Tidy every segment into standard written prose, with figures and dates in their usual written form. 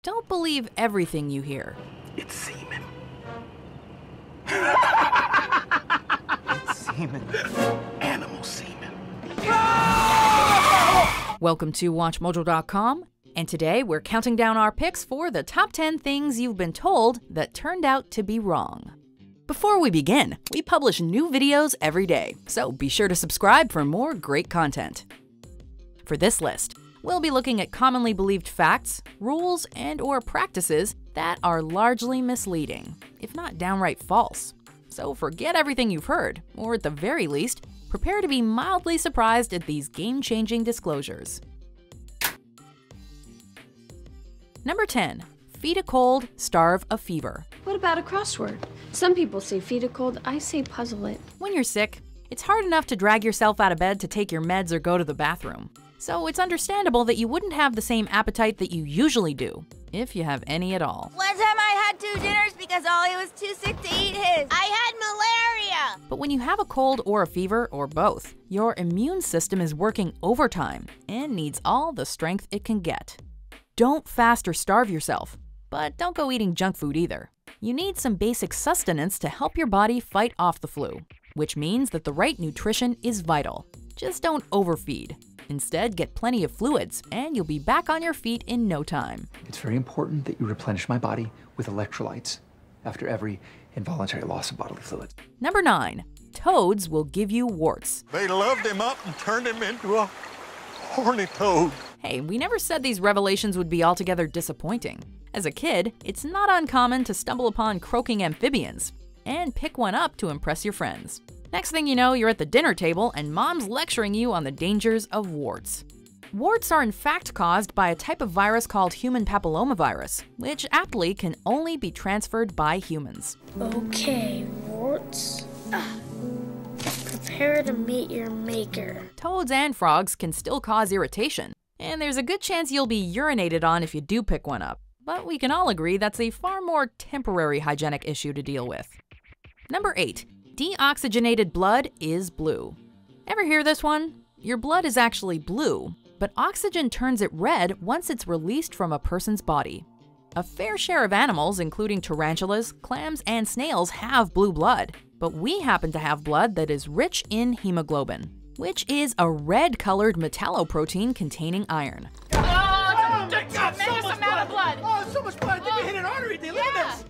Don't believe everything you hear. It's semen. It's semen. Animal semen. Welcome to WatchMojo.com, and today we're counting down our picks for the top 10 things you've been told that turned out to be wrong. Before we begin, we publish new videos every day, so be sure to subscribe for more great content. For this list, we'll be looking at commonly believed facts, rules, and/or practices that are largely misleading, if not downright false. So forget everything you've heard, or at the very least, prepare to be mildly surprised at these game-changing disclosures. Number 10. Feed a cold, starve a fever. What about a crossword? Some people say feed a cold, I say puzzle it. When you're sick, it's hard enough to drag yourself out of bed to take your meds or go to the bathroom. So it's understandable that you wouldn't have the same appetite that you usually do, if you have any at all. One time I had 2 dinners because Ollie was too sick to eat his. I had malaria! But when you have a cold or a fever, or both, your immune system is working overtime and needs all the strength it can get. Don't fast or starve yourself, but don't go eating junk food either. You need some basic sustenance to help your body fight off the flu, which means that the right nutrition is vital. Just don't overfeed. Instead, get plenty of fluids, and you'll be back on your feet in no time. It's very important that you replenish my body with electrolytes after every involuntary loss of bodily fluids. Number 9. Toads will give you warts. They loved him up and turned him into a horny toad. Hey, we never said these revelations would be altogether disappointing. As a kid, it's not uncommon to stumble upon croaking amphibians and pick one up to impress your friends. Next thing you know, you're at the dinner table and mom's lecturing you on the dangers of warts. Warts are in fact caused by a type of virus called human papillomavirus, which aptly can only be transferred by humans. Okay, warts. Prepare to meet your maker. Toads and frogs can still cause irritation, and there's a good chance you'll be urinated on if you do pick one up. But we can all agree that's a far more temporary hygienic issue to deal with. Number 8. Deoxygenated blood is blue. Ever hear this one? Your blood is actually blue, but oxygen turns it red once it's released from a person's body. A fair share of animals, including tarantulas, clams, and snails, have blue blood, but we happen to have blood that is rich in hemoglobin, which is a red-colored metalloprotein containing iron.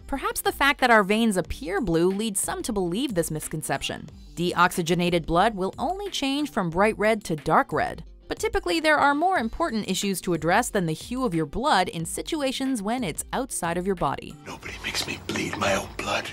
Perhaps the fact that our veins appear blue leads some to believe this misconception. Deoxygenated blood will only change from bright red to dark red, but typically there are more important issues to address than the hue of your blood in situations when it's outside of your body. Nobody makes me bleed my own blood.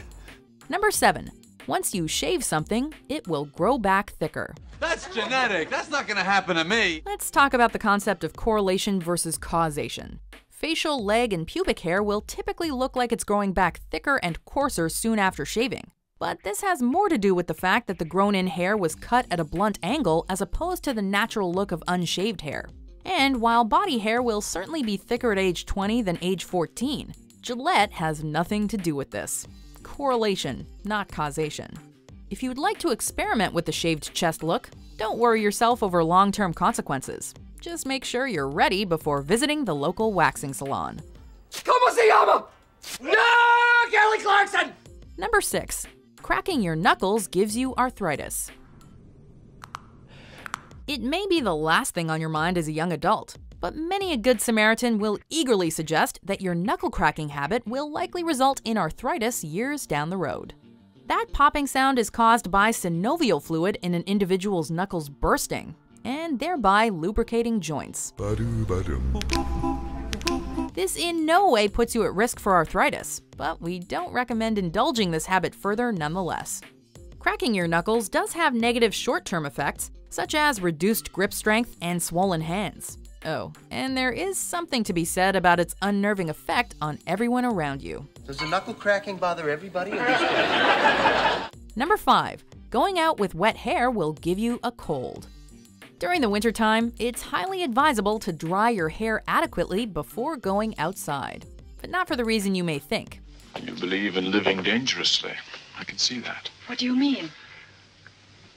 Number 7. Once you shave something, it will grow back thicker. That's genetic. That's not gonna happen to me. Let's talk about the concept of correlation versus causation. Facial, leg, and pubic hair will typically look like it's growing back thicker and coarser soon after shaving. But this has more to do with the fact that the grown-in hair was cut at a blunt angle as opposed to the natural look of unshaved hair. And while body hair will certainly be thicker at age 20 than age 14, Gillette has nothing to do with this. Correlation, not causation. If you would like to experiment with the shaved chest look, don't worry yourself over long-term consequences. Just make sure you're ready before visiting the local waxing salon. ¿Cómo se llama? No, Kelly Clarkson! Number 6. Cracking your knuckles gives you arthritis. It may be the last thing on your mind as a young adult, but many a good Samaritan will eagerly suggest that your knuckle cracking habit will likely result in arthritis years down the road. That popping sound is caused by synovial fluid in an individual's knuckles bursting, and thereby lubricating joints. This in no way puts you at risk for arthritis, but we don't recommend indulging this habit further nonetheless. Cracking your knuckles does have negative short-term effects, such as reduced grip strength and swollen hands. Oh, and there is something to be said about its unnerving effect on everyone around you. Does the knuckle cracking bother everybody or just me? Number 5. Going out with wet hair will give you a cold. During the wintertime, it's highly advisable to dry your hair adequately before going outside, but not for the reason you may think. You believe in living dangerously. I can see that. What do you mean?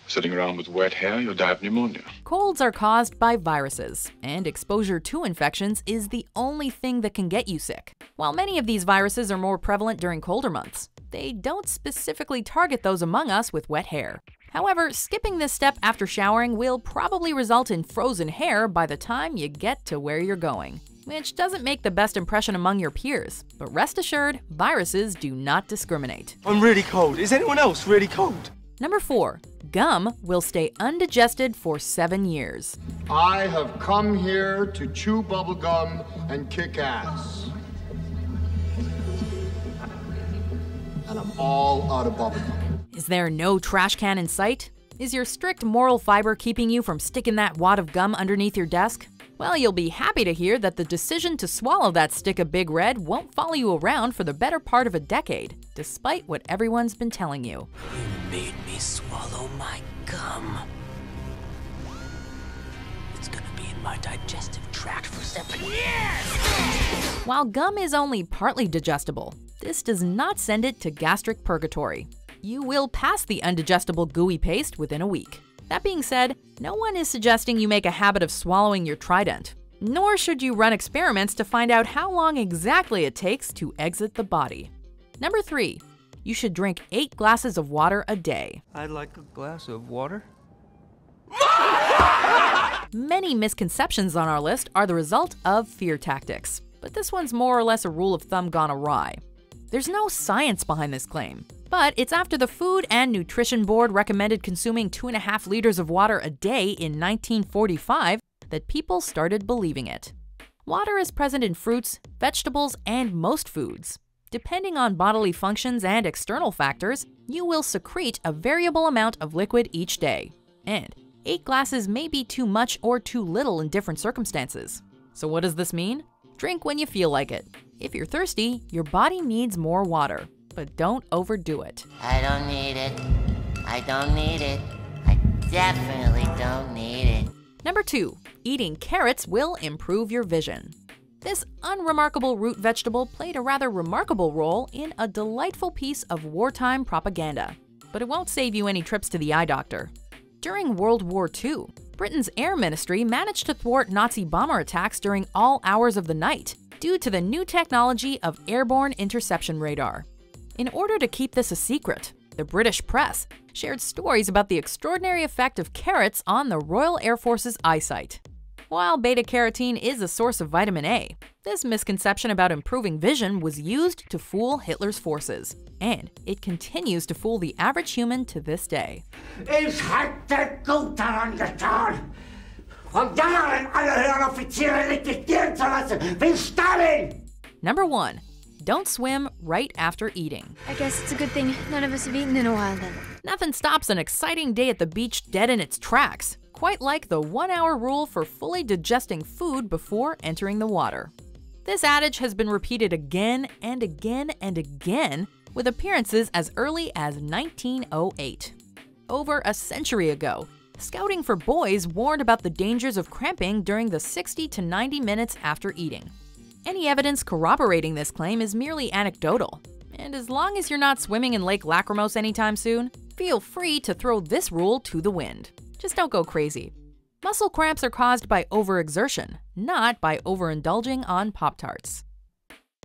Sitting around with wet hair, you'll die of pneumonia. Colds are caused by viruses, and exposure to infections is the only thing that can get you sick. While many of these viruses are more prevalent during colder months, they don't specifically target those among us with wet hair. However, skipping this step after showering will probably result in frozen hair by the time you get to where you're going, which doesn't make the best impression among your peers. But rest assured, viruses do not discriminate. I'm really cold. Is anyone else really cold? Number 4. Gum will stay undigested for 7 years. I have come here to chew bubblegum and kick ass. And I'm all out of bubblegum. Is there no trash can in sight? Is your strict moral fiber keeping you from sticking that wad of gum underneath your desk? Well, you'll be happy to hear that the decision to swallow that stick of Big Red won't follow you around for the better part of a decade, despite what everyone's been telling you. You made me swallow my gum. It's gonna be in my digestive tract for 7 years! While gum is only partly digestible, this does not send it to gastric purgatory. You will pass the undigestible gooey paste within a week. That being said, no one is suggesting you make a habit of swallowing your Trident, nor should you run experiments to find out how long exactly it takes to exit the body. Number 3. You should drink 8 glasses of water a day. I'd like a glass of water. Many misconceptions on our list are the result of fear tactics, but this one's more or less a rule of thumb gone awry. There's no science behind this claim, but it's after the Food and Nutrition Board recommended consuming 2.5 liters of water a day in 1945 that people started believing it. Water is present in fruits, vegetables, and most foods. Depending on bodily functions and external factors, you will secrete a variable amount of liquid each day. And 8 glasses may be too much or too little in different circumstances. So what does this mean? Drink when you feel like it. If you're thirsty, your body needs more water, but don't overdo it. I don't need it. I don't need it. I definitely don't need it. Number 2. Eating carrots will improve your vision. This unremarkable root vegetable played a rather remarkable role in a delightful piece of wartime propaganda. But it won't save you any trips to the eye doctor. During World War II, Britain's Air Ministry managed to thwart Nazi bomber attacks during all hours of the night due to the new technology of airborne interception radar. In order to keep this a secret, the British press shared stories about the extraordinary effect of carrots on the Royal Air Force's eyesight. While beta-carotene is a source of vitamin A, this misconception about improving vision was used to fool Hitler's forces, and it continues to fool the average human to this day. Ich hatte gut daran getan, von Jahren alle höheren Offiziere liquidieren zu lassen, wie Stalin! Number 1. Don't swim right after eating. I guess it's a good thing none of us have eaten in a while then. Nothing stops an exciting day at the beach dead in its tracks, quite like the 1-hour rule for fully digesting food before entering the water. This adage has been repeated again and again and again, with appearances as early as 1908. Over a century ago, Scouting for Boys warned about the dangers of cramping during the 60 to 90 minutes after eating. Any evidence corroborating this claim is merely anecdotal, and as long as you're not swimming in Lake Lachrymose anytime soon, feel free to throw this rule to the wind. Just don't go crazy. Muscle cramps are caused by overexertion, not by overindulging on Pop-Tarts.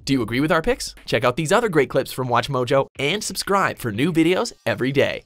Do you agree with our picks? Check out these other great clips from WatchMojo and subscribe for new videos every day.